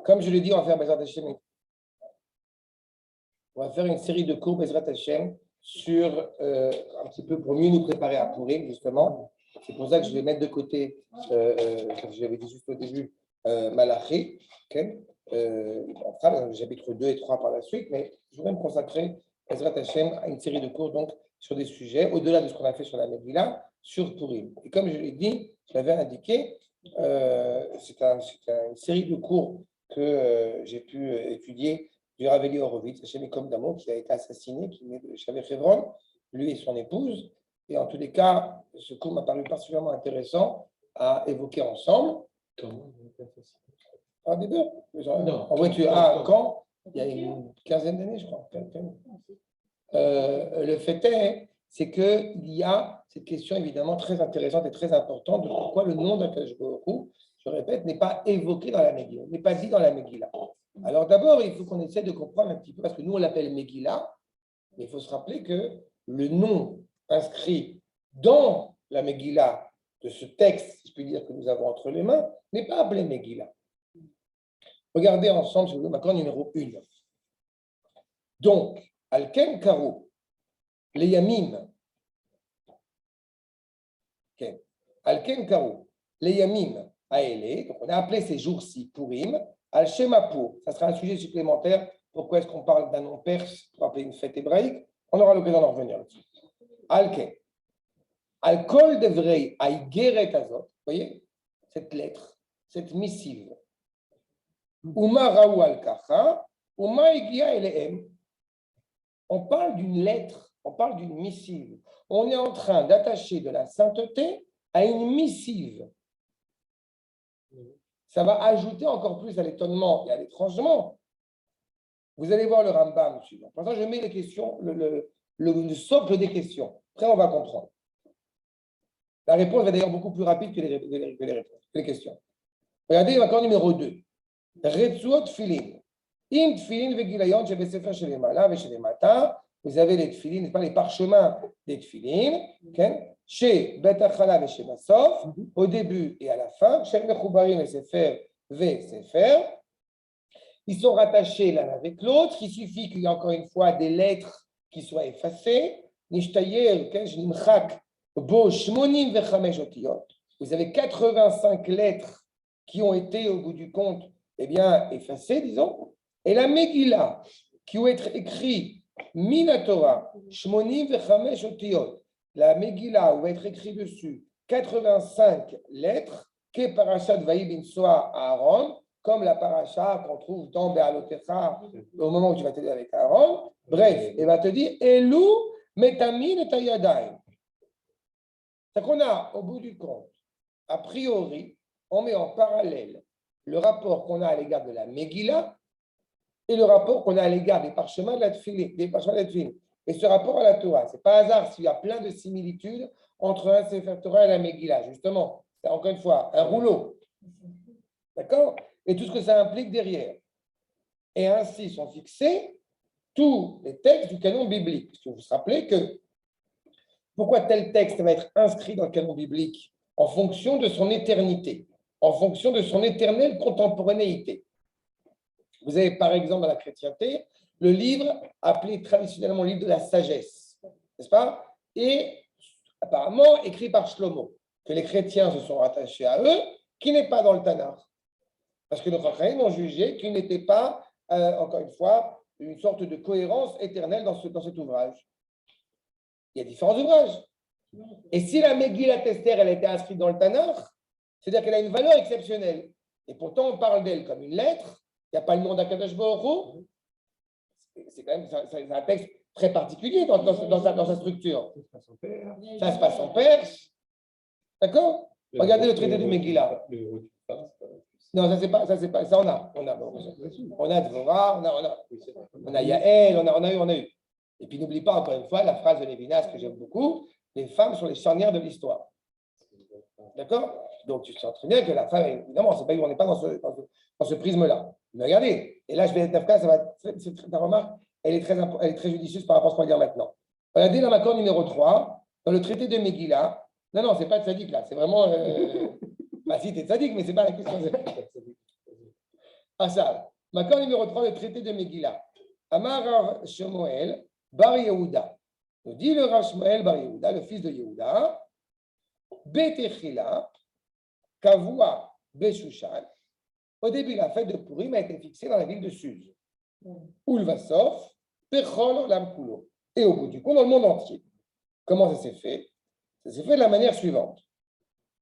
Comme je l'ai dit, on va faire Bezrat Hashem. On va faire une série de cours Bezrat Hashem sur un petit peu pour mieux nous préparer à Purim, justement. C'est pour ça que je vais mettre de côté, comme je l'avais dit juste au début, Malachi. Okay, on fera le chapitre 2 et 3 par la suite, mais je vais me consacrer Bezrat Hashem à une série de cours donc, sur des sujets, au-delà de ce qu'on a fait sur la Megillah, sur Purim. Et comme je l'ai dit, je l'avais indiqué, c'est une série de cours que j'ai pu étudier du Rav Eli Horowitz, Hashem Kom Damo, qui a été assassiné, qui est né de Shaveh Hebron, lui et son épouse. Et en tous les cas, ce cours m'a paru particulièrement intéressant à évoquer ensemble. Comment il a été assassiné? Ah, des deux. Non. En voiture, quand il y a une quinzaine d'années, je crois. Le fait est, c'est qu'il y a cette question évidemment très intéressante et très importante de pourquoi le nom d'Akadosh Baruch Hu, je répète, n'est pas évoqué dans la Megillah, n'est pas dit dans la Megillah. Alors d'abord, il faut qu'on essaie de comprendre un petit peu, parce que nous on l'appelle Megillah, mais il faut se rappeler que le nom inscrit dans la Megillah de ce texte, si je puis dire, que nous avons entre les mains, n'est pas appelé Megillah. Regardez ensemble, si vous voulez, ma colonne numéro 1. Donc, Alken Karo, les Yamim. Okay. Alken Karo, les Yamim Aele, donc on a appelé ces jours-ci Purim, Al-Shemapo, ça sera un sujet supplémentaire. Pourquoi est-ce qu'on parle d'un nom perse pour appeler une fête hébraïque? On aura l'occasion d'en revenir là-dessus. Alken. Al-Kol Devrei Aigeret Azot, vous voyez, cette lettre, cette missive. Uma Raou Al-Kacha, Uma Igia Eleem. On parle d'une lettre, on parle d'une missive. On est en train d'attacher de la sainteté à une missive. Ça va ajouter encore plus à l'étonnement et à l'étrangement. Vous allez voir le Rambam suivant. Pour ça, je mets les questions, le socle des questions. Après, on va comprendre. La réponse va d'ailleurs beaucoup plus rapide que les questions. Regardez encore numéro 2. Retsuot Tfilin. Im Tfilin vegilayon shebesefer shelemala veshelemata. Vous avez les Tfilin, n'est-ce pas, les parchemins des Tfilin, chez Bet Achala et chez Basof, au début et à la fin, chez Mechubarim et Sefer ve Sefer. Ils sont rattachés l'un avec l'autre. Il suffit qu'il y ait encore une fois des lettres qui soient effacées. Nishtayer, Nimchak, Bo Shmonim vechamesh otiyot. Vous avez 85 lettres qui ont été, au bout du compte, eh bien, effacées, disons. Et la Megillah, qui va être écrite Minatora, Shmonim vechamesh otiyot. La Megillah, où va être écrit dessus 85 lettres, que Parashat Vaïbin Soa à Aaron, comme la paracha qu'on trouve dans Be'alotecha au moment où tu vas t'aider avec Aaron. Bref, il va te dire Elou metamin et tayadaim. C'est qu'on a, au bout du compte, a priori, on met en parallèle le rapport qu'on a à l'égard de la Megillah et le rapport qu'on a à l'égard des parchemins de la Tfilin, Et ce rapport à la Torah, ce n'est pas hasard s'il y a plein de similitudes entre un Sefer Torah et la Megillah. Justement, c'est encore une fois un rouleau. D'accord? Et tout ce que ça implique derrière. Et ainsi sont fixés tous les textes du canon biblique. Parce que vous vous rappelez que pourquoi tel texte va être inscrit dans le canon biblique? En fonction de son éternité, en fonction de son éternelle contemporanéité. Vous avez par exemple dans la chrétienté le livre appelé traditionnellement le livre de la sagesse, n'est-ce pas? Et apparemment écrit par Shlomo, que les chrétiens se sont rattachés à eux, qui n'est pas dans le Tanakh. Parce que nos chrétiens ont jugé qu'il n'était pas, encore une fois, une sorte de cohérence éternelle dans cet ouvrage. Il y a différents ouvrages. Et si la Megillat Esther, elle a été inscrite dans le Tanakh, c'est-à-dire qu'elle a une valeur exceptionnelle. Et pourtant, on parle d'elle comme une lettre. Il n'y a pas le nom d'Akadosh Baruch Hu. C'est quand même c'est un texte très particulier dans sa structure. Ça se passe en Perse. D'accord? Regardez le traité de Megillah. Non, ça c'est pas, ça on a Dvorah, on a Yael, on a eu. Et puis n'oublie pas encore une fois la phrase de Lévinas que j'aime beaucoup, les femmes sont les charnières de l'histoire. D'accord? Donc tu sens très bien que la femme, évidemment, on n'est pas dans ce prisme-là. Mais regardez, et là je vais être ta remarque, elle est très judicieuse par rapport à ce qu'on va dire maintenant. Regardez dans l'accord numéro 3, dans le traité de Megillah, non, c'est pas de sadique là, c'est vraiment. Bah si, t'es sadique, mais c'est pas la question. Asal. Makar numéro 3, le traité de Megillah. Amar Rav Shmuel Bar Yehuda. Nous dit le Rav Shmuel Bar Yehuda, le fils de Yehuda, Betechila, Kavua Beshushan. Au début, la fête de Purim a été fixée dans la ville de Suse. Ulvasov, Pechol Olam Kulo. Et au bout du compte, dans le monde entier. Comment ça s'est fait? Ça s'est fait de la manière suivante.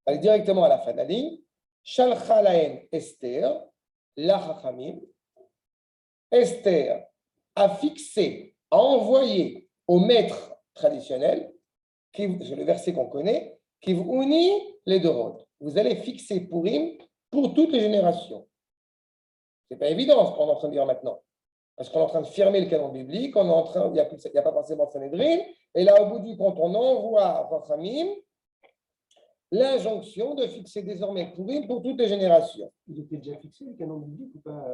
Allez directement à la fin de la ligne. Shalcha lahem Esther, la Chachamim. Esther a fixé, a envoyé au maître traditionnel, c'est le verset qu'on connaît, qui vous unit les Dorot. Vous allez fixer Purim pour toutes les générations. Ce n'est pas évident ce qu'on est en train de dire maintenant. Parce qu'on est en train de fermer le canon biblique, il n'y a pas forcément Sanhedrin, et là, au bout du compte, on envoie à Chachamim l'injonction de fixer désormais Purim pour toutes les générations. Il était déjà fixé le canon biblique ou pas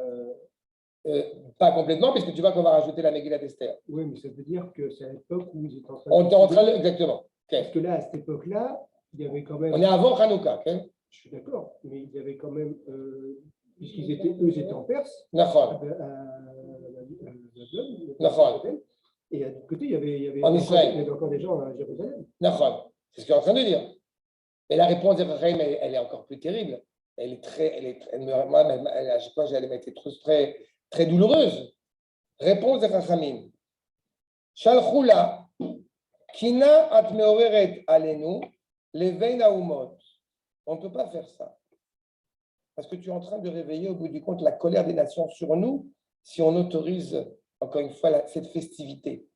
Pas complètement, puisque tu vois qu'on va rajouter la Megillat Esther. Oui, mais ça veut dire que c'est à l'époque où ils étaient en train On est en train de... Exactement. Okay. Parce que là, à cette époque-là, il y avait quand même... On est avant Hanouka. Okay. Je suis d'accord, mais il y avait quand même... puisqu'ils étaient en Perse, D'accord. Et de l'autre côté, il y avait encore des gens à Jérusalem. D'accord. C'est ce qu'il est en train de dire. Et la réponse de Rahim, elle est encore plus terrible. Elle est très, à chaque fois, elle m'a été très douloureuse. Réponse de Chachamim. Shalchula, kina at meoreret alenu, levein haumot. On ne peut pas faire ça. Parce que tu es en train de réveiller au bout du compte la colère des nations sur nous si on autorise, encore une fois, cette festivité.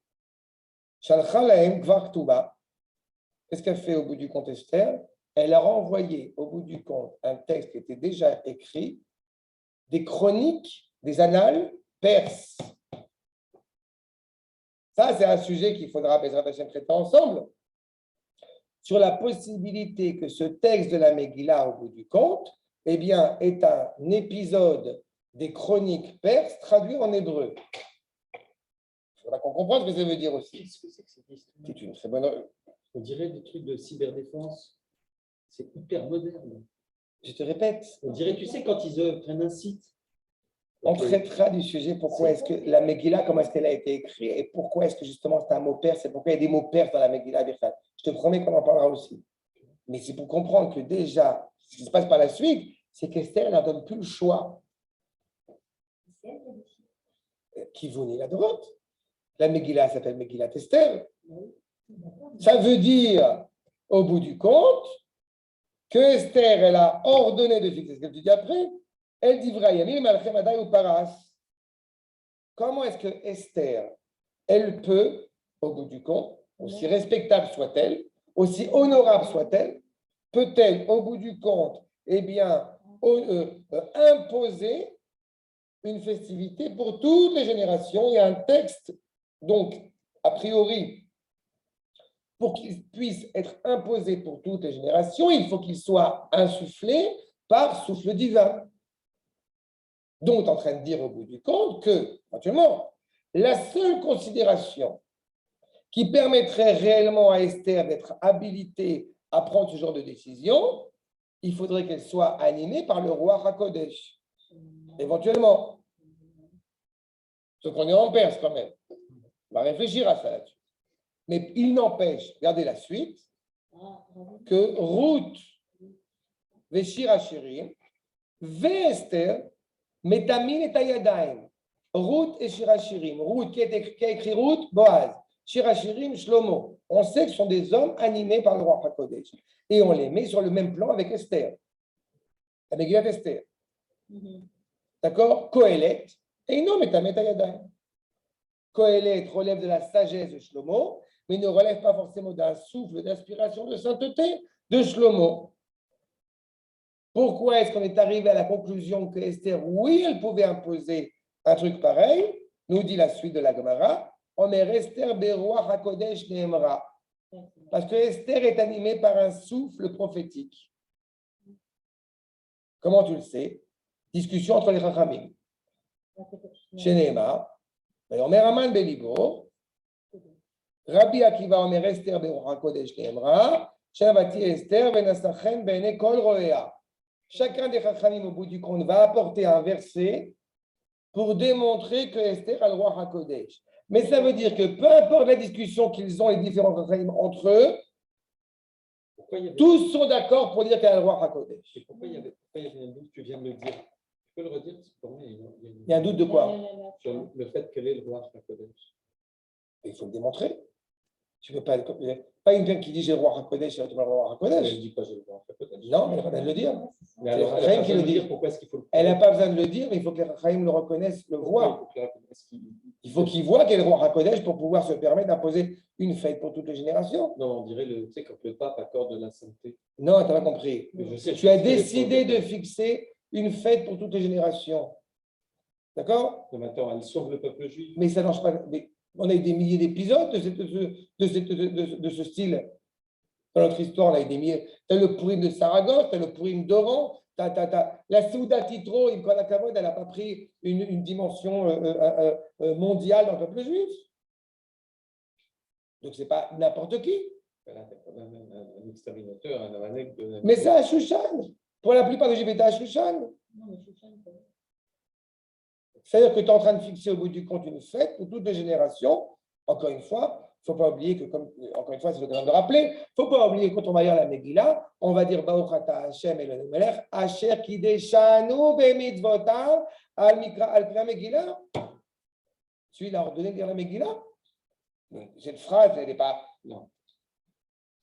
Shalcha lahem kvar ktuba. Qu'est-ce qu'elle fait au bout du compte, Esther? Elle a renvoyé au bout du compte un texte qui était déjà écrit, des chroniques, des annales perses. Ça, c'est un sujet qu'il faudra traiter ensemble, sur la possibilité que ce texte de la Megillah, au bout du compte, eh bien, est un épisode des chroniques perses traduit en hébreu. Il faudra qu'on comprenne ce que ça veut dire aussi. Qu'est-ce que c'est que cette histoire? C'est une très bonne... On dirait des trucs de cyberdéfense. C'est hyper moderne. Je te répète. On dirait, tu sais, quand ils prennent un site. On traitera du sujet, pourquoi est-ce que la Megillah, comment est-ce qu'elle a été écrite et pourquoi est-ce que justement c'est un mot perse et pourquoi il y a des mots perses dans la Megillah. Je te promets qu'on en parlera aussi. Mais c'est pour comprendre que déjà, ce qui se passe par la suite, c'est qu'Esther n'a donne plus le choix. Qui vous nie la droite. La Megillah s'appelle Megillat Esther. Ça veut dire, au bout du compte, que Esther, elle a ordonné de fixer ce que tu dis après. Elle dit Vrayamim, Malchem Adai ou Paras. Comment est-ce que Esther, elle peut, au bout du compte, aussi respectable soit-elle, aussi honorable soit-elle, peut-elle, au bout du compte, eh bien, imposer une festivité pour toutes les générations? Il y a un texte, donc, a priori, pour qu'il puisse être imposé pour toutes les générations, il faut qu'il soit insufflé par souffle divin. Donc, tu es en train de dire au bout du compte que, actuellement, la seule considération qui permettrait réellement à Esther d'être habilitée à prendre ce genre de décision, il faudrait qu'elle soit animée par le roi HaKodesh. Éventuellement. Ce qu'on est en Perse quand même. On va réfléchir à ça là-dessus. Mais il n'empêche, regardez la suite, que Ruth, Veshir Hashirim, Esther, Metamin et Tayadaim. Ruth et Shir Hashirim. Ruth, qui a écrit Ruth, Boaz. Shir Hashirim, Shlomo. On sait que ce sont des hommes animés par le roi HaKodesh. Et on les met sur le même plan avec Esther. La Megillat Esther. D'accord? Kohelet. Et non, Metamin et Tayadaim. Kohelet relève de la sagesse de Shlomo, mais ne relève pas forcément d'un souffle d'inspiration de sainteté de Shlomo. Pourquoi est-ce qu'on est arrivé à la conclusion que Esther, oui, elle pouvait imposer un truc pareil? Nous dit la suite de la Gemara, Omer Esther Beroach HaKodesh Neemra. Parce que Esther est animée par un souffle prophétique. Comment tu le sais? Discussion entre les Chachamim. Chez Neemar, Omer Aman Belibo, Rabbi Akiva Omer Esther Beroach HaKodesh Neemra, Shavati Esther Venasachen Bene Kol Roea. Chacun des Chachamim au bout du compte va apporter un verset pour démontrer que Esther a le roi HaKodesh. Mais ça veut dire que peu importe la discussion qu'ils ont, les différents Chachamim entre eux, tous sont d'accord pour dire qu'elle a le roi HaKodesh. Pourquoi il y avait un doute? Tu viens de le dire. Tu peux le redire? Pour moi, il y a un doute de quoi? Sur le fait qu'elle est le roi HaKodesh. Il faut le démontrer. Tu ne peux pas. Pas une femme qui dit j'ai le roi HaKodesh, elle le roi HaKodesh. Elle ne dit pas j'ai le roi HaKodesh. Non, mais elle n'a pas besoin de le dire. Mais alors, elle n'a pas besoin de le dire. Pourquoi est-ce qu'il faut le Elle n'a pas besoin de le dire, mais il faut que les Chachamim le reconnaissent, le voient. Il faut qu'ils voient qu'elle est le roi HaKodesh pour pouvoir se permettre d'imposer une fête pour toutes les générations. Non, on dirait tu sais, quand le pape accorde la sainteté. Non, tu n'as pas compris. Tu as décidé de fixer une fête pour toutes les générations. D'accord? Non, mais attends, elle sauve le peuple juif. Mais ça ne marche pas. Mais on a eu des milliers d'épisodes de ce style. Dans notre histoire, on a eu des milliers. Tu as le Purim de Saragosse, tu as le Purim d'Oran, la Souda Titro, Ibn Kavod, elle n'a pas pris une dimension mondiale dans le peuple juif. Donc, ce n'est pas n'importe qui. Un exterminateur, un Amanek de... Mais c'est à Shushan. Pour la plupart des Juifs, c'est à Shushan. C'est-à-dire que tu es en train de fixer au bout du compte une fête pour toutes les générations. Encore une fois, il ne faut pas oublier que, encore une fois, c'est l'occasion de rappeler, il ne faut pas oublier que quand on va lire la Megillah, on va dire Baruch Ata Hashem Eloheinu Melech, Asher Kideshanu Bemitzvotav al Pnei Megillah. Celui-là a ordonné de lire la Megillah. Cette phrase, elle n'est pas, non,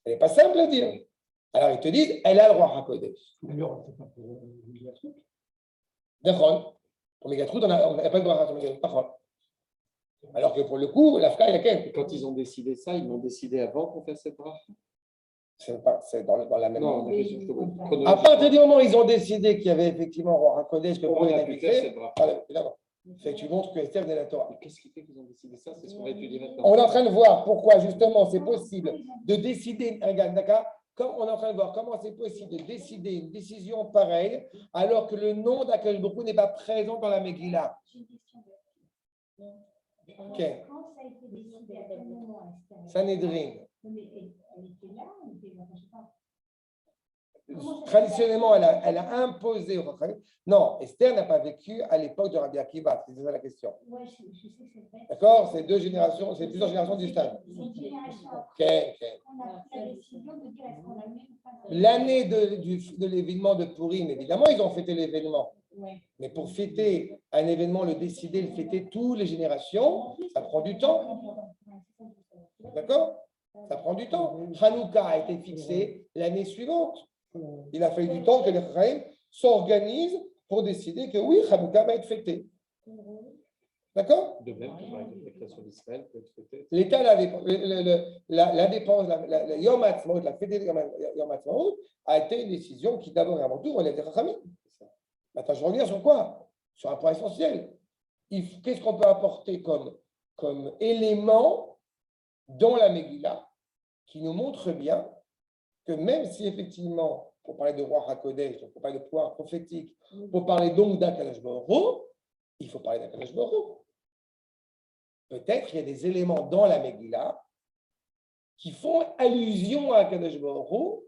elle n'est pas simple à dire. Alors ils te disent, elle a le roi HaKodesh. D'ailleurs, c'est pas pour Mégatrout. D'accord. Pour Mégatrout, on n'a pas le droit à Mégatrout. Alors que pour le coup, l'Afka, il y a qu'elle. Quand ils ont décidé ça, ils l'ont décidé avant qu'on fasse cette bracha. C'est dans la même. Non, à partir du moment où ils ont décidé qu'il y avait effectivement roi HaKodesh, que pour les naviguer, fait que tu montres que Esther venait de la Torah. Qu'est-ce qui fait qu'ils ont décidé ça? C'est ce qu'on va étudier maintenant. On est en train de voir pourquoi justement c'est possible de décider un gars, d'accord? Quand on est en train de voir comment c'est possible de décider une décision pareille alors que le nom d'Akadosh Baruch Hu n'est pas présent dans la Megillah. Ok. Quand ça a été décidé, à quel moment Sanhedrin. Mais elle était là ou elle était là? Je sais pas. Traditionnellement, elle a imposé. Non, Esther n'a pas vécu à l'époque de Rabbi Akiva. C'est ça la question. Oui, je sais que c'est vrai. D'accord? C'est deux générations, c'est plusieurs générations distinctes. Ok. On a pris la décision de dire est-ce qu'on a mis ou pas. L'année de l'événement de Purim, évidemment, ils ont fêté l'événement. Ouais. Mais pour fêter un événement, le décider, le fêter toutes les générations, ça prend du temps. D'accord? Ça prend du temps. Hanouka a été fixé l'année suivante. Il a fallu du temps que les Chachamim s'organisent pour décider que oui, Hanouka va être fêté. D'accord? De même que par exemple, la création d'Israël peut être fêtée. L'État, la dépense, la Yom Ha'atzmaut, la fête de Yom Ha'atzmaut a été une décision qui d'abord et avant tout relève des Chachamim. Maintenant, je reviens sur quoi? Sur un point essentiel. Qu'est-ce qu'on peut apporter comme élément dans la Megillah qui nous montre bien que même si effectivement, pour parler de roi HaKodesh, pour parler de pouvoir prophétique, pour parler donc d'Akadosh Baruch Hu, il faut parler d'Akadosh Baruch Hu. Peut-être qu'il y a des éléments dans la Megillah qui font allusion à Akadosh Baruch Hu,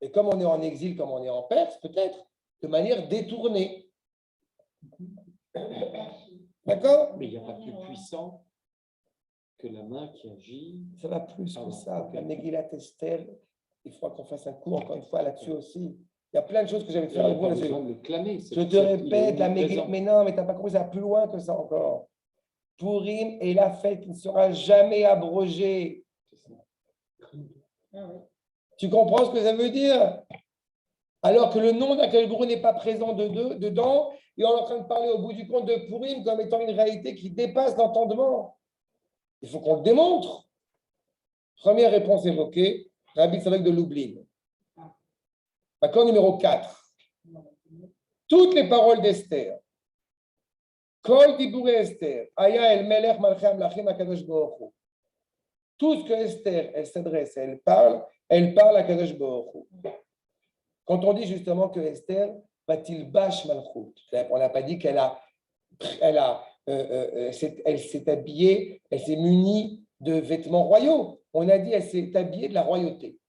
et comme on est en exil, comme on est en Perse, peut-être de manière détournée. D'accord? Mais il n'y a pas plus puissant que la main qui agit. Ça va plus que ça. La Megillat Esther, il faudra qu'on fasse un coup encore une fois là-dessus aussi. Il y a plein de choses que j'avais fait avec vous là-dessus. Je te répète, la Megillat, mais non, mais tu n'as pas compris, ça va plus loin que ça encore. Purim est la fête qui ne sera jamais abrogée. Tu comprends ce que ça veut dire? Alors que le nom d'Akadosh Baruch Hu n'est pas présent dedans, et on est en train de parler au bout du compte de Purim comme étant une réalité qui dépasse l'entendement. Il faut qu'on le démontre. Première réponse évoquée, Rabbi Tzadok de Lublin. Accord numéro 4. Toutes les paroles d'Esther. Kol Dibouré Esther, Aya El Melech Malchei Amlachim Akadosh Baruch Hu. Tout ce que Esther, elle s'adresse, elle parle à Akadosh Baruch Hu. Quand on dit justement que Esther va-t-il bâche malchut, on n'a pas dit elle s'est habillée, elle s'est munie de vêtements royaux. On a dit elle s'est habillée de la royauté.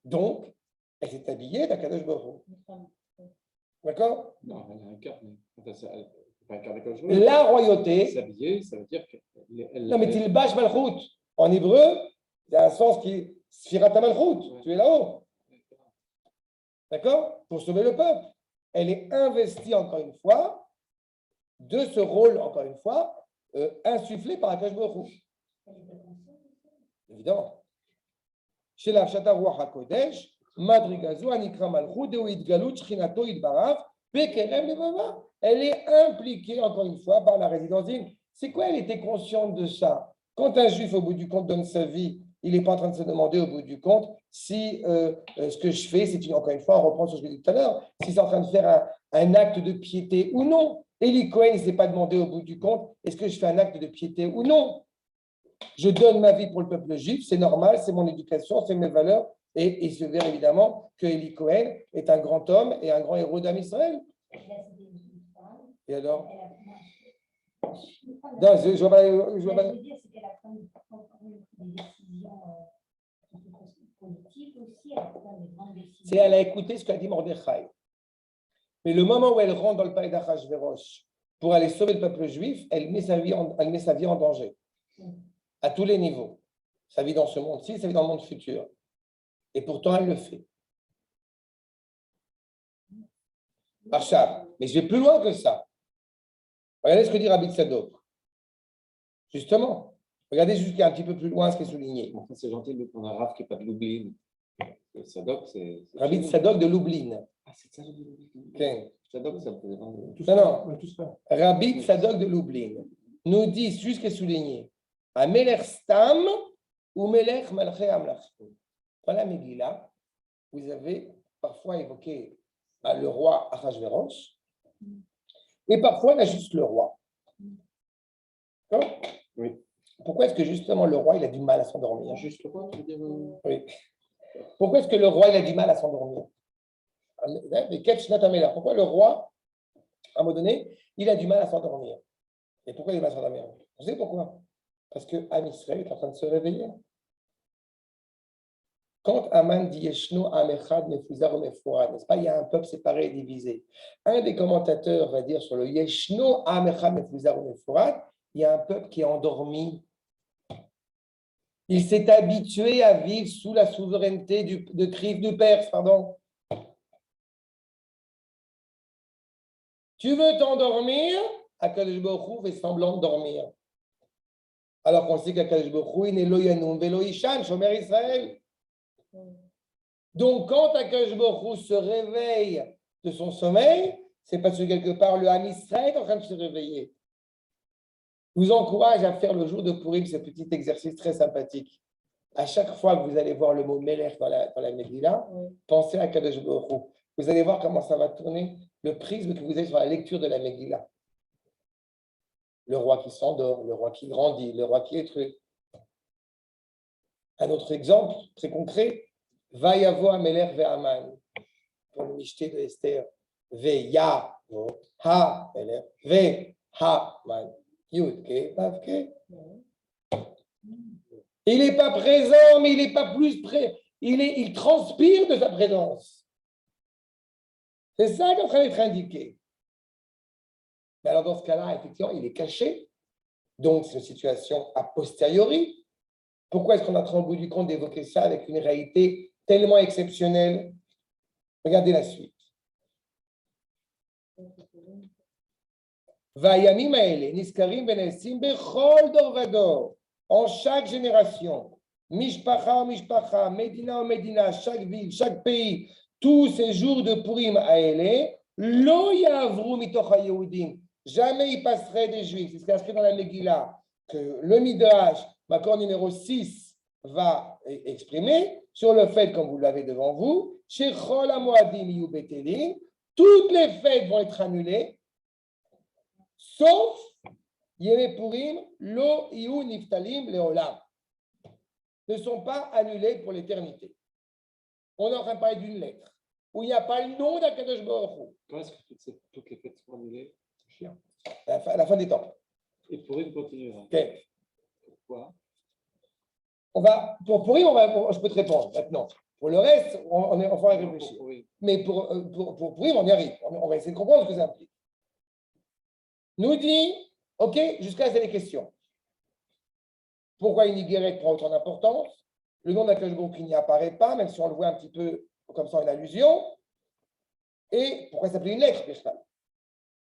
Donc, elle s'est habillée d'Akadosh Baruch Hu. D'accord? Non, elle a incarné. Enfin, elle La royauté. S'habiller, ça veut dire que. Non, mais Tilbash Malchut. En hébreu, il y a un sens qui est Sphirata Malchut. Tu es là-haut. D'accord? Pour sauver le peuple. Elle est investie, encore une fois, de ce rôle, encore une fois, insufflé par Akash Baruch Hu. Évidemment. Chez la Pshata Ruach HaKodesh, Madrigazu, Anikra Malchut, Deu Idgalut, Shchinato Idbarav, Bekerem Levava. Elle est impliquée, encore une fois, par la résidence divine. C'est quoi? Elle était consciente de ça. Quand un juif, au bout du compte, donne sa vie, il n'est pas en train de se demander, au bout du compte, si ce que je fais, c'est encore une fois, on reprend ce que je l'ai dit tout à l'heure, si c'est en train de faire un acte de piété ou non. Eli Cohen ne s'est pas demandé, au bout du compte, est-ce que je fais un acte de piété ou non. Je donne ma vie pour le peuple juif, c'est normal, c'est mon éducation, c'est mes valeurs. Et il se verra évidemment que Eli Cohen est un grand homme et un grand héros d'Am Israël. Et alors? Non, je vois pas. Je vois pas. veux dire, c'est qu'elle a pris des décisions politiques aussi, elle a pris des grandes décisions. C'est elle a écouté ce qu'a dit Mordechai. Mais le moment où elle rentre dans le palais d'Achashverosh pour aller sauver le peuple juif, elle met sa vie en danger. À tous les niveaux. Sa vie dans ce monde-ci, sa vie dans le monde futur. Et pourtant, elle le fait. Achab. Mais je vais plus loin que ça. Regardez ce que dit Rabbi Tzadok. Justement. Regardez jusqu'à un petit peu plus loin ce qui est souligné. Enfin, c'est gentil de prendre un Rav qui n'est pas de Lublin. Tzadok, c'est. Rabbi Tzadok de Lublin. Ah, c'est ça, de Lublin. Okay. Tzadok, ça me faisait pas. Non. Rabbi Tzadok de Lublin nous dit, juste ce qui est souligné, à Melech Stam ou Melech Malché Amlach. Dans la Megillah, vous avez parfois évoqué le roi Achashverosh, et parfois il y a juste le roi. D'accord? Oui. Pourquoi est-ce que justement le roi il a du mal à s'endormir? Juste le roi, tu veux dire. Oui. Pourquoi est-ce que le roi il a du mal à s'endormir? Pourquoi le roi, à un moment donné, il a du mal à s'endormir? Et pourquoi il a du mal à s'endormir? Vous savez pourquoi? Parce que Am Israël est en train de se réveiller. Quand Aman dit Yeshno Amechad Mefuzar Mefourad, n'est-ce pas? Il y a un peuple séparé et divisé. Un des commentateurs va dire sur le Yeshno Amechad Mefuzar Mefourad, il y a un peuple qui est endormi. Il s'est habitué à vivre sous la souveraineté de Kriv du Perse, pardon. Tu veux t'endormir? Akadosh Baruch Hu fait semblant de dormir. Alors qu'on sait qu'Akadosh Baruch Hu, il n'est lo yanum velo ishan, shomer Israël. Donc, quand Akadosh Baruch Hu se réveille de son sommeil, c'est parce que quelque part le Ham Israël est en train de se réveiller. Je vous encourage à faire le jour de Purim ce petit exercice très sympathique. À chaque fois que vous allez voir le mot Melech dans la Megillah, pensez à Kadosh Baruch Hu. Vous allez voir comment ça va tourner le prisme que vous avez sur la lecture de la Megillah. Le roi qui s'endort, le roi qui grandit, le roi qui est tué. Un autre exemple très concret, Vayavo Amelech ve'aman, pour le Mishté de Esther, Ve'yavo ha-melech ve'ha-man, Yudke, Vavke. Il n'est pas présent, mais il n'est pas plus près. Il transpire de sa présence. C'est ça qui est en train d'être indiqué. Mais alors, dans ce cas-là, effectivement, il est caché. Donc, c'est une situation a posteriori. Pourquoi est-ce qu'on a train au bout du compte d'évoquer ça avec une réalité tellement exceptionnelle? Regardez la suite. Vayamim haele, niskarim benesim bechol dor vador. En chaque génération, mishpacha ou mishpacha, medina ou medina, chaque ville, chaque pays, tous ces jours de Purim haele, lo yavru mitoch hayehudim. Jamais il passerait des Juifs. C'est ce qui est inscrit dans la Megillah, que le Midrash, l'accord numéro 6, va exprimer sur le fait, comme vous l'avez devant vous, Shechol hamoadim yu betelim, toutes les fêtes vont être annulées, sauf Yeme Purim, lo iu niftalim leolam, ne sont pas annulés pour l'éternité. On est en train de parler d'une lettre où il n'y a pas le nom d'Akadosh Baruch Hu. Quand est-ce que toutes les fêtes sont annulées? À la fin des temps. Et Purim continuera. Okay. Pourquoi? Pour Purim, je peux te répondre maintenant. Pour le reste, on va réfléchir. Mais pour Purim, on y arrive. On va essayer de comprendre ce que ça implique. nous dit, OK, jusqu'à là, c'est les questions. Pourquoi une Igeret prend autant d'importance? Le nom d'Akadosh Baruch Hu n'y apparaît pas, même si on le voit un petit peu comme ça, une allusion. Et pourquoi s'appeler une lettre, Birchtal?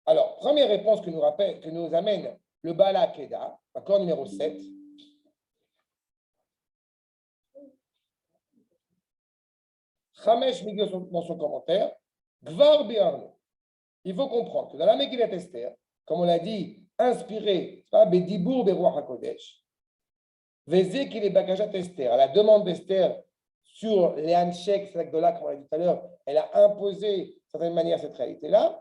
Alors, première réponse que nous amène le Bala Keda, accord numéro 7. Chamesh Miguel dans son commentaire, Gvar Be'arno. Il faut comprendre que dans la Megillat Esther, comme on l'a dit, inspiré, Bedibour Beruach HaKodesh, Vezé qu'il est Bakajat Esther, à la demande d'Esther sur les Hanshek, c'est comme on l'a dit tout à l'heure, elle a imposé d'une certaine manière cette réalité-là.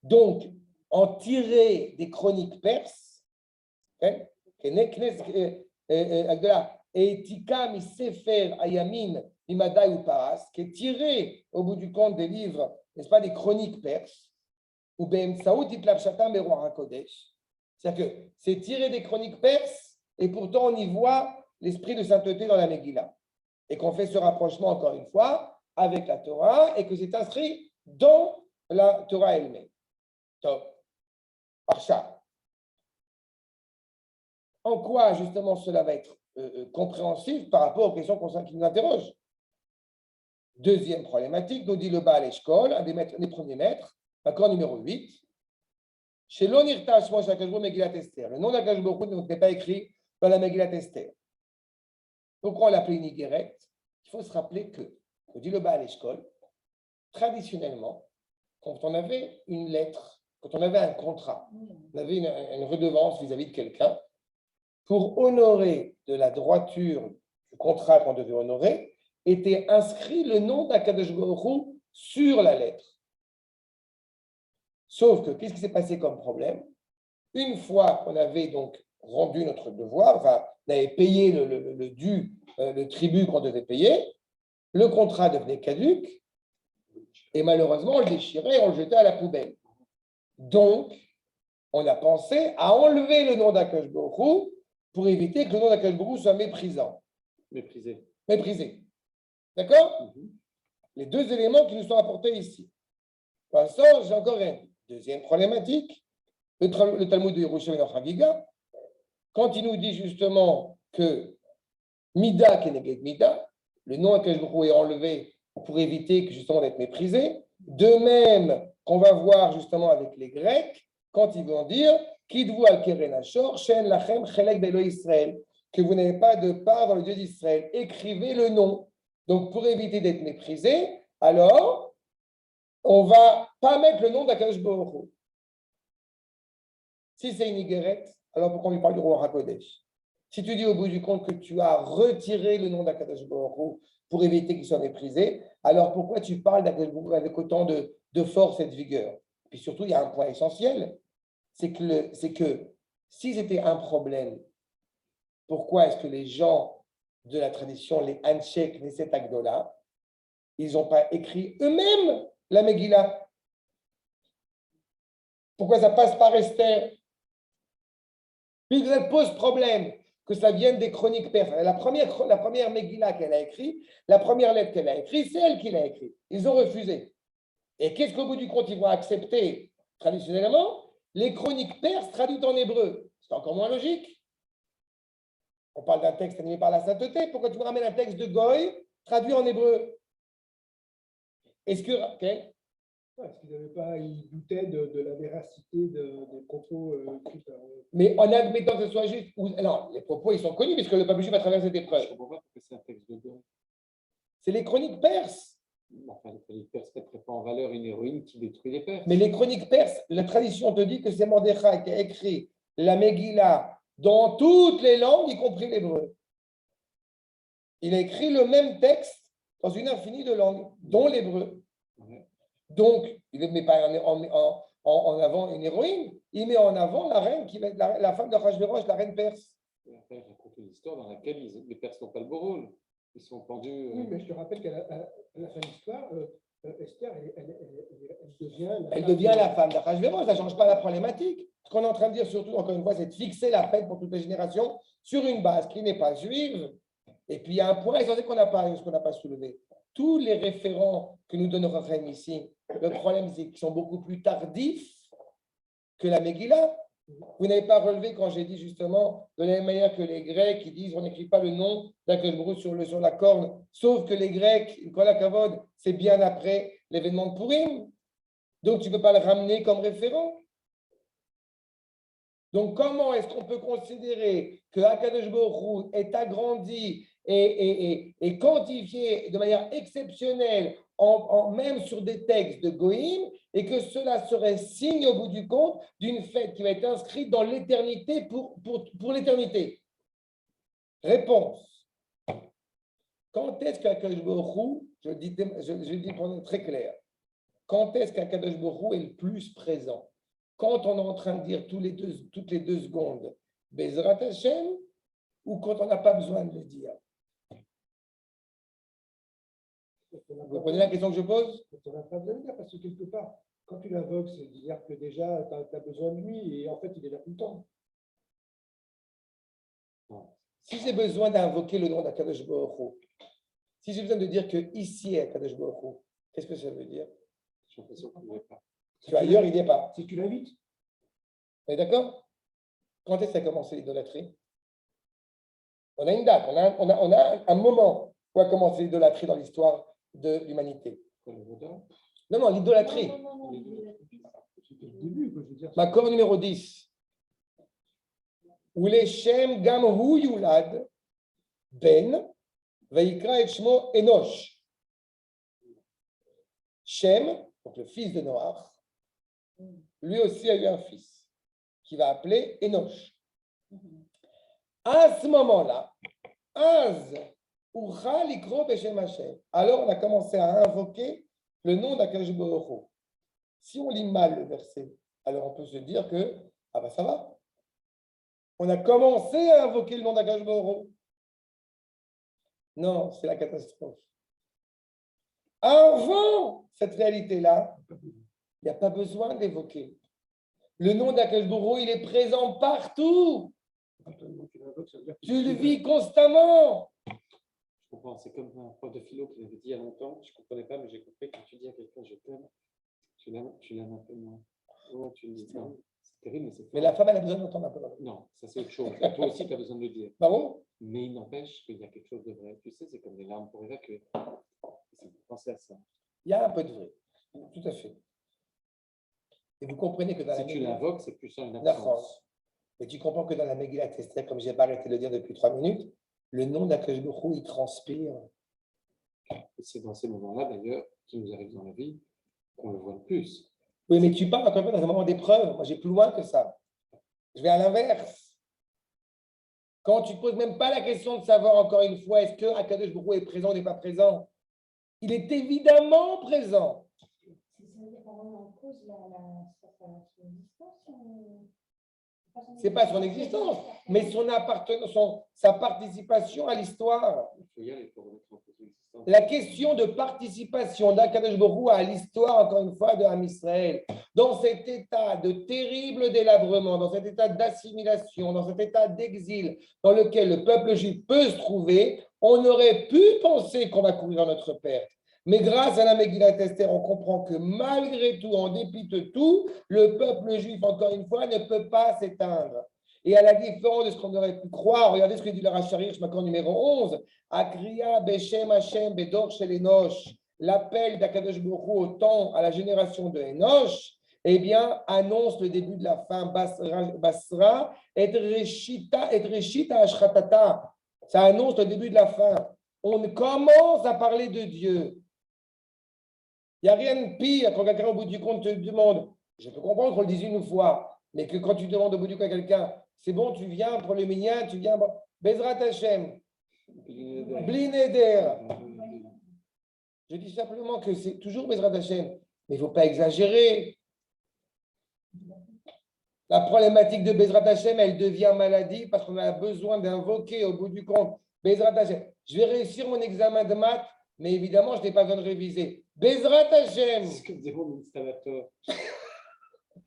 Donc, en tirer des chroniques perses, Etika mi Sefer Ayamin Imadai ou Paras, qui est tiré au bout du compte des livres, n'est-ce pas, des chroniques perses, ou Ben Saoud Itlapshata Meruach HaKodesh. C'est-à-dire que c'est tiré des chroniques perses, et pourtant on y voit l'esprit de sainteté dans la Megillah. Et qu'on fait ce rapprochement, encore une fois, avec la Torah, et que c'est inscrit dans la Torah elle-même. Top. Parcha. En quoi, justement, cela va être compréhensif par rapport aux questions qui nous interrogent? Deuxième problématique, nous dit le Baal Eshkol, un des premiers maîtres, accord numéro 8. Chez l'Onirtash Moshe Akashbo Megillat Esther. Le nom d'Akashbo n'est pas écrit dans la Megillat Esther. Pourquoi on l'appelait une Igeret? Il faut se rappeler que, nous dit le Baal Eshkol, traditionnellement, quand on avait une lettre, quand on avait un contrat, on avait une redevance vis-à-vis de quelqu'un, pour honorer de la droiture du contrat qu'on devait honorer, était inscrit le nom d'Akadosh Baruch Hu sur la lettre. Sauf que, qu'est-ce qui s'est passé comme problème? Une fois qu'on avait donc rendu notre devoir, enfin, on avait payé le dû, le tribut qu'on devait payer, le contrat devenait caduc, et malheureusement, on le déchirait, on le jetait à la poubelle. Donc, on a pensé à enlever le nom d'Akadosh Baruch Hu pour éviter que le nom d'Akadosh Baruch Hu soit méprisant. Méprisé. D'accord? Les deux éléments qui nous sont apportés ici. Pour l'instant, j'ai encore un. Deuxième problématique, le Talmud de Yerushalmi en Chagiga, quand il nous dit justement que Mida Keneged Mida, le nom d'Akadosh Baruch Hu est enlevé pour éviter que justement d'être méprisé, de même qu'on va voir justement avec les Grecs, quand ils vont dire Kidvu al keren ashor, shen lachem chelek belo Israël, que vous n'avez pas de part dans le Dieu d'Israël. Écrivez le nom. Donc, pour éviter d'être méprisé, alors, on ne va pas mettre le nom d'Akadosh Baruch Hu. Si c'est une Igeret, alors pourquoi on lui parle du roi HaKodesh? Si tu dis au bout du compte que tu as retiré le nom d'Akadosh Baruch Hu pour éviter qu'il soit méprisé, alors pourquoi tu parles d'Akadosh Baruch Hu avec autant de force et de vigueur? Puis surtout, il y a un point essentiel, c'est que si c'était un problème, pourquoi est-ce que les gens de la tradition, les Hanshek, les Set Agdola, ils n'ont pas écrit eux-mêmes la Megillah? Pourquoi ça passe par Esther? Puis ça pose problème que ça vienne des chroniques perses. La première Megillah qu'elle a écrite, la première lettre qu'elle a écrite, c'est elle qui l'a écrite. Ils ont refusé. Et qu'est-ce qu'au bout du compte, ils vont accepter traditionnellement? Les chroniques perses traduites en hébreu. C'est encore moins logique. On parle d'un texte animé par la sainteté. Pourquoi tu me ramènes un texte de Goy traduit en hébreu? Est-ce que... Okay. Est-ce qu'ils n'avaient pas, ils doutaient de la véracité des propos écrits par... Mais en admettant que ce soit juste... Non, les propos, ils sont connus puisque le peuple juif a traversé cette épreuve. Je comprends pas pourquoi c'est un texte de Goy. C'est les chroniques perses. Enfin, les chroniques perses ne mettraient pas en valeur une héroïne qui détruit les Perses. Mais les chroniques perses, la tradition te dit que c'est Mordechai qui a écrit la Megillah dans toutes les langues, y compris l'hébreu. Il a écrit le même texte dans une infinie de langues, dont l'hébreu. Donc, il ne met pas en avant une héroïne, il met en avant la reine qui va être la femme de Achashverosh, la reine perse. Et après, il raconte une histoire dans laquelle les Perses n'ont pas le beau rôle. Ils sont pendus. Oui, mais je te rappelle qu'à la fin de l'histoire, Esther, elle devient la femme d'Achashverosh, ça ne change pas la problématique. Ce qu'on est en train de dire surtout, encore une fois, c'est de fixer la fête pour toutes les générations sur une base qui n'est pas juive. Et puis, il y a un point essentiel qu'on n'a pas soulevé. Tous les référents que nous donne Rachem ici, le problème, c'est qu'ils sont beaucoup plus tardifs que la Megillah. Vous n'avez pas relevé quand j'ai dit justement, de la même manière que les Grecs qui disent on n'écrit pas le nom d'Akadosh Baruch Hu sur la corne, sauf que les Grecs, Nicolas Kavod, c'est bien après l'événement de Purim. Donc tu ne peux pas le ramener comme référent. Donc comment est-ce qu'on peut considérer que Akadosh Baruch Hu est agrandi et quantifié de manière exceptionnelle, même sur des textes de Goïm, et que cela serait signe au bout du compte d'une fête qui va être inscrite dans l'éternité pour l'éternité? Réponse. Quand est-ce qu'Akadosh Baruch Hu, je le dis pour être très clair, quand est-ce qu'Akadosh Baruch Hu est le plus présent? Quand on est en train de dire toutes les deux secondes Bezrat Hashem, ou quand on n'a pas besoin de le dire? Vous comprenez la question que je pose? On n'a pas besoin de dire, parce que quelque part, quand tu l'invoques, c'est dire que déjà, tu as besoin de lui, et en fait, il est là tout le temps. Si j'ai besoin d'invoquer le nom d'Akadosh Baruch Hu, si j'ai besoin de dire que ici est Akadosh Baruch Hu, qu'est-ce que ça veut dire? J'ai l'impression qu'il n'y est pas. Parce qu'ailleurs, il n'y est pas. Si tu l'invites. Vous êtes d'accord? Quand est-ce que ça a commencé l'idolâtrie? On a une date, on a un moment où a commencé l'idolâtrie dans l'histoire de l'humanité. Non, l'idolâtrie. Non. C'était le début, quoi, je veux dire. Makor numéro 10. Où les Shem Gam Hu Yulad Ben Vaikra et Shmo Enosh. Shem, donc le fils de Noach, lui aussi a eu un fils qui va appeler Enosh. À ce moment-là, Az Ucha Likro Beshem Hashem. Alors on a commencé à invoquer le nom d'Akadosh Baruch Hu. Si on lit mal le verset, alors on peut se dire que ah ben ça va. On a commencé à invoquer le nom d'Akadosh Baruch Hu. Non, c'est la catastrophe. Avant cette réalité-là, il n'y a pas besoin d'évoquer. Le nom d'Akadosh Baruch Hu, il est présent partout. Tu le vis constamment. Je comprends, c'est comme un prof de philo qui l'avait dit il y a longtemps, je ne comprenais pas, mais j'ai compris que quand tu dis à quelqu'un je t'aime, tu l'aimes un peu moins. Oh, tu le dis, non, c'est terrible, mais c'est fort. Mais la femme, elle a besoin d'entendre un peu. Non, ça c'est autre chose. Toi aussi, tu as besoin de le dire. Pardon? Mais il n'empêche qu'il y a quelque chose de vrai. Tu sais, c'est comme des larmes pour évacuer. Pensez à ça. Il y a un peu de vrai. Tout à fait. Et vous comprenez que dans Si la tu Megillah, l'invoques, c'est plus une la absence. France. Mais tu comprends que dans la Megillah Esther, comme j'ai pas arrêté de le dire depuis 3 minutes, le nom d'Akadosh Baruch Hu, il transpire. Et c'est dans ces moments-là, d'ailleurs, qui nous arrivent dans la vie, qu'on le voit le plus. Oui, mais tu parles encore une fois dans un moment d'épreuve. Moi, j'ai plus loin que ça. Je vais à l'inverse. Quand tu ne poses même pas la question de savoir, encore une fois, est-ce que Akadosh Baruch Hu est présent ou n'est pas présent? Il est évidemment présent. Ça veut dire qu'on remet en cause son existence. Ce n'est pas son existence, mais sa participation à l'histoire. Il faut y aller pour remettre en cause l'existence. La question de participation d'Akadosh Baruch Hu à l'histoire, encore une fois, de Ham Israël, dans cet état de terrible délabrement, dans cet état d'assimilation, dans cet état d'exil dans lequel le peuple juif peut se trouver, on aurait pu penser qu'on va courir à notre perte. Mais grâce à la Megillat Esther, on comprend que malgré tout, en dépit de tout, le peuple juif, encore une fois, ne peut pas s'éteindre. Et à la différence de ce qu'on aurait pu croire, regardez ce que dit le Rachari, Shmakor numéro 11, Akriya Beshem Hashem Bedor Shel Enosh, l'appel d'Akadosh Baruch Hu au temps, à la génération de Enosh, eh bien, annonce le début de la fin, Basra, et Reshita Ashratata. Ça annonce le début de la fin. On commence à parler de Dieu. Il n'y a rien de pire quand quelqu'un au bout du compte te demande, je peux comprendre qu'on le dise une fois, mais que quand tu demandes au bout du compte à quelqu'un, c'est bon, tu viens pour le minyan, tu viens, Bezrat Hashem, Bli Neder. Je dis simplement que c'est toujours Bezrat Hashem, mais il ne faut pas exagérer. La problématique de Bezrat Hashem, elle devient maladie parce qu'on a besoin d'invoquer au bout du compte Bezrat Hashem. Je vais réussir mon examen de maths, mais évidemment, je n'ai pas besoin de réviser. Bezrat Hashem. C'est ce que disait mon installateur.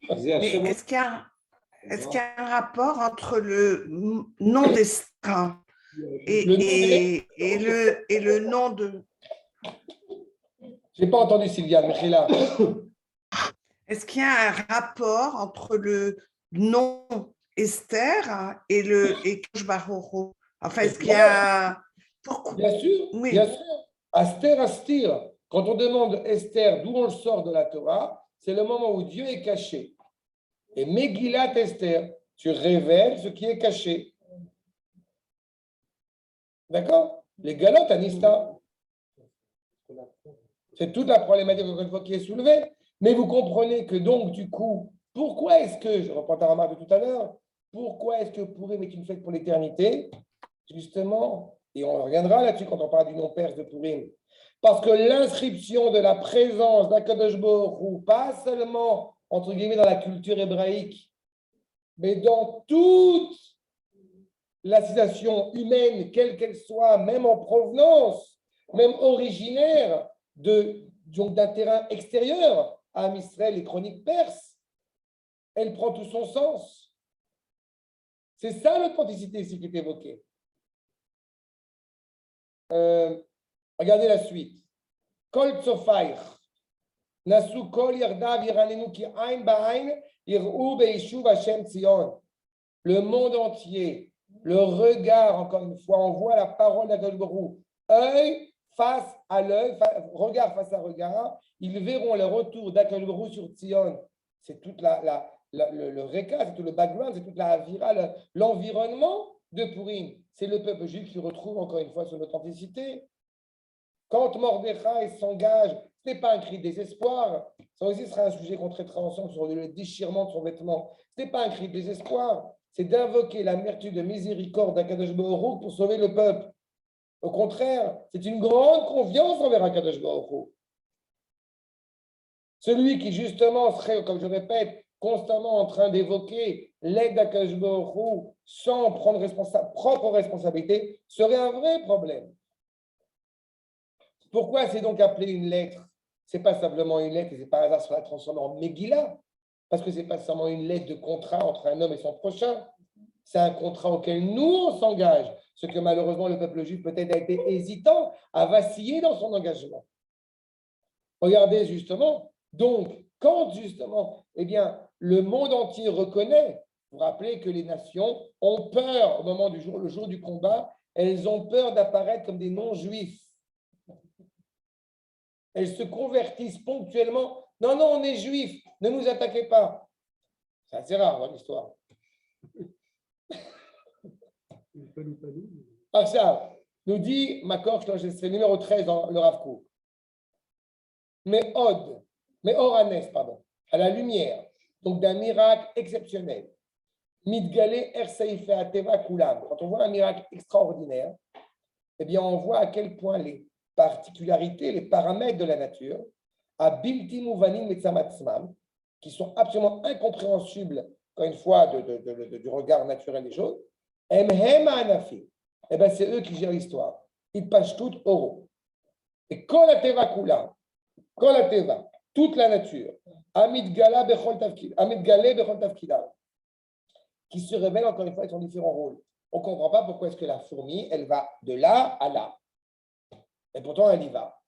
Mais est-ce qu'il y a un rapport entre le nom d'Esther et le nom de... Je n'ai pas entendu Sylviane, mais là. Est-ce qu'il y a un rapport entre le nom Esther et le Kadosh Baruch Hu? Enfin, est-ce qu'il y a… Pourquoi? Bien sûr, Oui. bien sûr. Aster, Astir. Quand on demande Esther, d'où on le sort de la Torah, c'est le moment où Dieu est caché. Et Megillat Esther, tu révèles ce qui est caché. D'accord? Les galotes à Nista. C'est toute la problématique, encore une fois, qui est soulevée. Mais vous comprenez que donc, du coup, pourquoi est-ce que, je reprends ta remarque de tout à l'heure, pourquoi est-ce que Purim est une fête pour l'éternité? Justement, et on reviendra là-dessus quand on parle du nom perse de Purim. Parce que l'inscription de la présence d'Akadosh Baruch Hu, pas seulement, entre guillemets, dans la culture hébraïque, mais dans toute la citation humaine, quelle qu'elle soit, même en provenance, même originaire d'un terrain extérieur à Israël, les chroniques perses, elle prend tout son sens. C'est ça l'authenticité ici qui est évoquée. Regardez la suite. Kol tsofaych, nasu kol yardav yiranenu ki ayn ba'ayn, yir'u be'ishuv Hashem Tzion. Le monde entier, le regard, encore une fois, on voit la parole d'Akadosh Baruch Hu. Œil face à l'œil, regard face à regard, ils verront le retour d'Akadosh Baruch Hu sur Tzion. C'est toute le récit, c'est tout le background, c'est toute la avira, l'environnement de Purim. C'est le peuple juif qui retrouve encore une fois son authenticité. Quand Mordechai s'engage, ce n'est pas un cri de désespoir. Ça aussi sera un sujet qu'on traitera ensemble sur le déchirement de son vêtement. Ce n'est pas un cri de désespoir. C'est d'invoquer la vertu de miséricorde d'Akadosh Baruch Hu pour sauver le peuple. Au contraire, c'est une grande confiance envers Akadosh Baruch Hu. Celui qui justement serait, comme je répète, constamment en train d'évoquer l'aide d'Akadosh Baruch Hu sans prendre propre responsabilité serait un vrai problème. Pourquoi c'est donc appelé une lettre? Ce n'est pas simplement une lettre et c'est par hasard sur la transformer en Megillah, parce que ce n'est pas seulement une lettre de contrat entre un homme et son prochain. C'est un contrat auquel nous, on s'engage, ce que malheureusement le peuple juif peut-être a été hésitant, a vacillé dans son engagement. Regardez justement, donc, quand justement, eh bien, le monde entier reconnaît, vous vous rappelez que les nations ont peur au moment du jour, le jour du combat, elles ont peur d'apparaître comme des non-juifs. Elles se convertissent ponctuellement. Non, non, on est juifs, ne nous attaquez pas. C'est assez rare dans l'histoire. Ah, ça, nous dit Makor, c'est numéro 13 dans le Rav Kook. Mais Oranes, pardon, à la lumière, donc d'un miracle exceptionnel. Midgale Erseïfe Ateva Kulam. Quand on voit un miracle extraordinaire, eh bien, on voit à quel point les particularités, les paramètres de la nature, à Bilti Mouvanim Metzamatzmam, qui sont absolument incompréhensibles, encore une fois, du regard naturel des choses, Emhem Anafi, eh bien, c'est eux qui gèrent l'histoire. Ils pâchent tout oro. Et Kol Ateva Kulam, Kol Ateva, toute la nature, Amid Gale Bechol Tafkida, qui se révèlent encore une fois avec son différents rôles. On ne comprend pas pourquoi est-ce que la fourmi, elle va de là à là. Et pourtant, elle y va.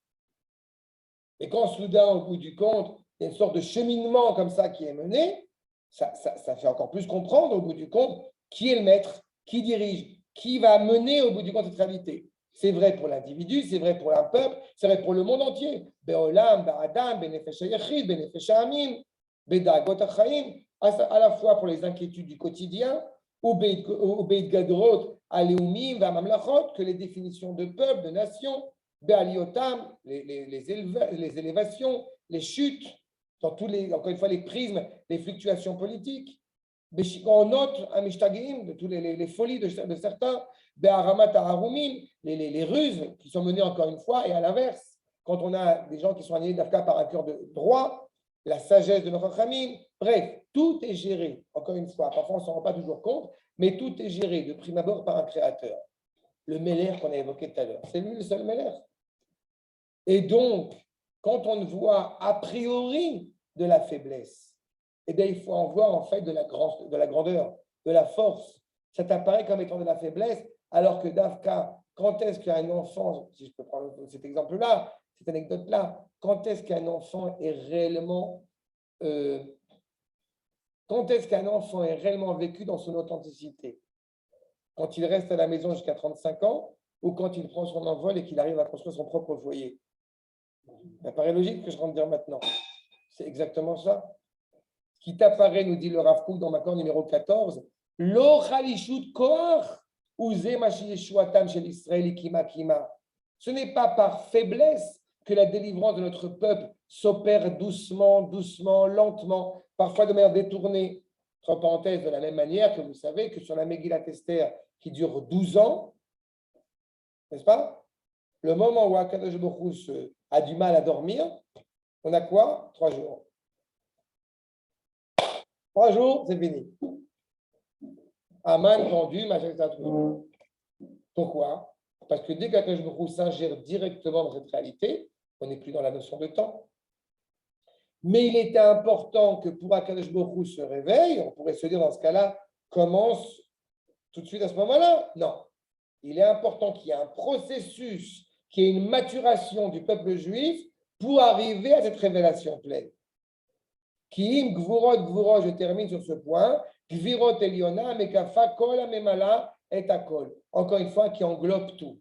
Et quand soudain, au bout du compte, il y a une sorte de cheminement comme ça qui est mené, ça fait encore plus comprendre au bout du compte qui est le maître, qui dirige, qui va mener au bout du compte cette réalité. C'est vrai pour l'individu, c'est vrai pour un peuple, c'est vrai pour le monde entier. Be'olam, ba'adam, benefesh ha'yachid, benefesh ha'amim, be'dagot ha'chaim, à la fois pour les inquiétudes du quotidien, ou be'it gadrot, aleumim, va'mamlachot, que les définitions de peuple, de nation, be'aliotam, les élévations, les chutes, dans tous les, encore une fois, les prismes, les fluctuations politiques, be'shikonot, amishtagim, de tous les folies de certains, be'aramat ha'arumim, les ruses qui sont menées encore une fois, et à l'inverse, quand on a des gens qui sont animés d'Afka par un cœur de droit, la sagesse de notre Khamim, bref, tout est géré, encore une fois, parfois on ne s'en rend pas toujours compte, mais tout est géré de prime abord par un créateur. Le Meller qu'on a évoqué tout à l'heure, c'est lui le seul Meller. Et donc, quand on voit a priori de la faiblesse, eh bien, il faut en voir en fait de la grandeur, de la force. Ça t'apparaît comme étant de la faiblesse, alors que d'Afka, quand est-ce qu'un enfant, si je peux prendre cet exemple-là, cette anecdote-là, quand est-ce qu'un enfant est réellement quand est-ce qu'un enfant est réellement vécu dans son authenticité? Quand il reste à la maison jusqu'à 35 ans ou quand il prend son envol et qu'il arrive à construire son propre foyer? Ça paraît logique que je rentre dire maintenant. C'est exactement ça. Ce qui t'apparaît, nous dit le Rav Kook dans Makor numéro 14, Lo chalishut koach uze ma sheyeshuatam shel Israël kima kima. Ce n'est pas par faiblesse que la délivrance de notre peuple s'opère doucement, doucement, lentement, parfois de manière détournée. Entre parenthèses, de la même manière que vous savez que sur la Megillat Esther qui dure 12 ans, n'est-ce pas? Le moment où Akadosh Baruch Hu a du mal à dormir, on a quoi? 3 jours. 3 jours, c'est fini. Aman pendu, machin, etc. Pourquoi? Parce que dès qu'Akadosh Baruch Hu s'ingère directement dans cette réalité, on n'est plus dans la notion de temps. Mais il était important que pour Akadosh Baruch Hu se réveille, on pourrait se dire dans ce cas-là, commence tout de suite à ce moment-là. Non. Il est important qu'il y ait un processus, qu'il y ait une maturation du peuple juif pour arriver à cette révélation pleine. Kiim gvurot, je termine sur ce point. Gvirot eliona, mekafa kol amemala et akol. Encore une fois, qui englobe tout.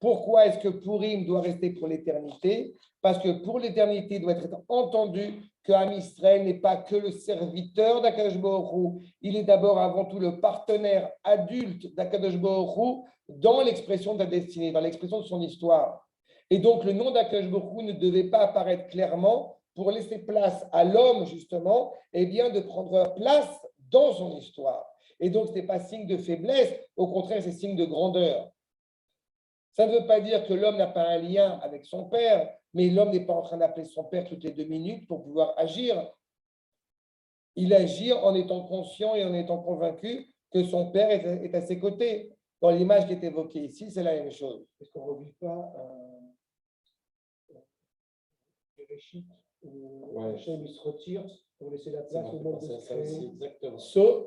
Pourquoi est-ce que Purim doit rester pour l'éternité? Parce que pour l'éternité, il doit être entendu que Am Israël n'est pas que le serviteur d'Akadosh Baruch Hu. Il est d'abord avant tout le partenaire adulte d'Akadosh Baruch Hu dans l'expression de la destinée, dans l'expression de son histoire. Et donc, le nom d'Akadosh Baruch Hu ne devait pas apparaître clairement pour laisser place à l'homme, justement, et bien de prendre place dans son histoire. Et donc, ce n'est pas signe de faiblesse, au contraire, c'est signe de grandeur. Ça ne veut pas dire que l'homme n'a pas un lien avec son père, mais l'homme n'est pas en train d'appeler son père toutes les 2 minutes pour pouvoir agir. Il agit en étant conscient et en étant convaincu que son père est à ses côtés. Dans l'image qui est évoquée ici, c'est la même chose. Est-ce qu'on ne revit pas Réchit où Hachem il se retire pour laisser la place au monde de se créer? Exactement.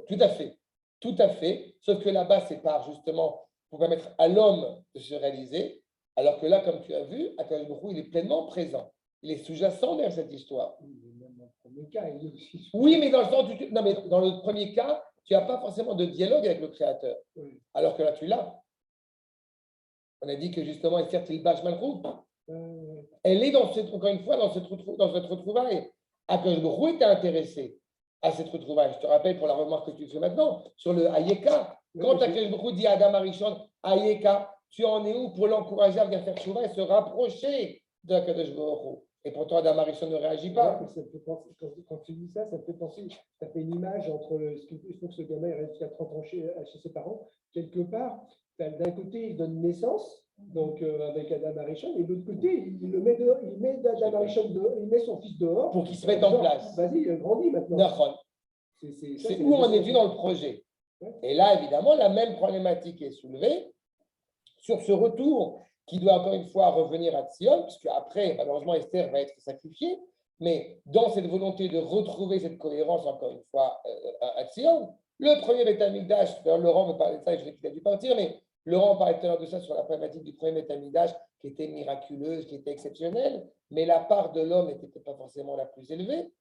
Tout à fait. Tout à fait. Sauf que là-bas, c'est par justement pour permettre à l'homme de se réaliser, alors que là, comme tu as vu, Akadosh Baruch Hu, il est pleinement présent. Il est sous-jacent derrière cette histoire. Même dans le premier cas, il est aussi. Oui, mais dans le sens non, mais dans le premier cas, tu n'as pas forcément de dialogue avec le Créateur. Oui. Alors que là, tu l'as. On a dit que justement, Esther Tilbash Malchut, elle est encore une fois dans cette retrouvaille. Akadosh Baruch Hu était intéressé à cette retrouvaille. Je te rappelle pour la remarque que tu fais maintenant sur le Hayeka. Quand Akadosh Baruch Hu dit à Adam Arishon, Hayeka, tu en es où pour l'encourager à venir faire Tchouva et se rapprocher de Akadosh Baruch Hu? Et pourtant, Adam Arishon ne réagit pas. Ça me fait penser, quand tu dis ça, ça me fait penser, ça fait une image entre il faut que ce gamin reste jusqu'à 30 ans chez ses parents. Quelque part, d'un côté, il donne naissance, donc avec Adam Arishon, et de l'autre côté, il met Adam Arishon dehors, il met son fils dehors. Pour qu'il se mette en place. Vas-y, grandis maintenant. Nachon. C'est où on est vu dans le projet. Et là, évidemment, la même problématique est soulevée sur ce retour qui doit encore une fois revenir à Tzion, puisque après, malheureusement, Esther va être sacrifiée, mais dans cette volonté de retrouver cette cohérence, encore une fois, à Tzion, le premier Beth Amikdash, Laurent me parlait de ça, je sais qu'il a dû partir, mais Laurent parlait tout à l'heure de ça sur la problématique du premier Beth Amikdash, qui était miraculeuse, qui était exceptionnelle, mais la part de l'homme n'était pas forcément la plus élevée.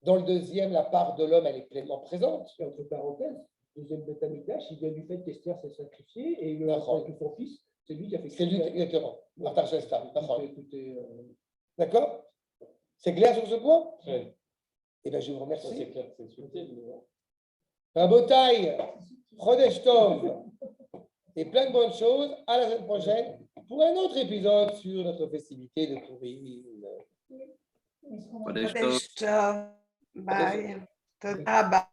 Dans le deuxième, la part de l'homme, elle est pleinement présente. Et entre parenthèses, le deuxième Beth Amikdash, il vient du fait qu'Esther s'est sacrifiée, et il avec son fils. C'est lui qui a fait. C'est lui, exactement. Écoutez, d'accord? C'est clair sur ce point? Oui. Eh bien, je vous remercie. C'est clair, c'est subtil. Rabotai, Chodesh Tov, et plein de bonnes choses. À la semaine prochaine pour un autre épisode sur notre festivité de Purim. Bye. Toda raba.